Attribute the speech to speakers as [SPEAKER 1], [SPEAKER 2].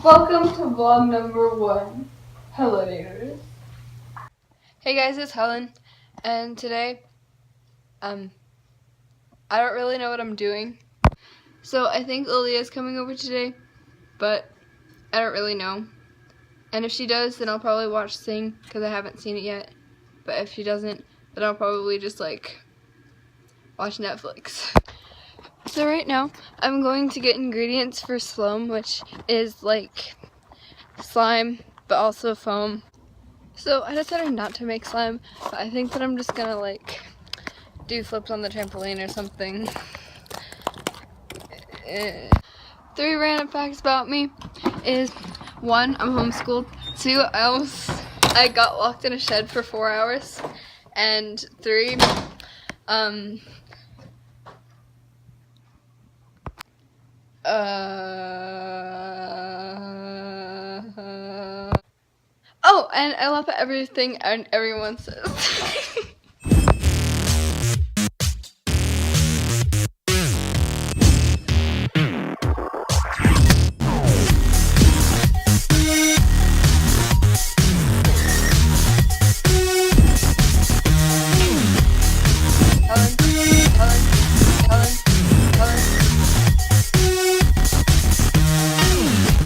[SPEAKER 1] Welcome to vlog number 1, Helenators.
[SPEAKER 2] Hey guys, it's Helen, and today, I don't really know what I'm doing. So I think Lily's coming over today, but I don't really know. And if she does, then I'll probably watch Sing, because I haven't seen it yet. But if she doesn't, then I'll probably just, watch Netflix. So right now, I'm going to get ingredients for Sloam, which is, slime, but also foam. So I decided not to make slime, but I think that I'm just gonna, do flips on the trampoline or something. 3 random facts about me is 1, I'm homeschooled. 2, I got locked in a shed for 4 hours. And 3, oh, and I laugh at everything and everyone says.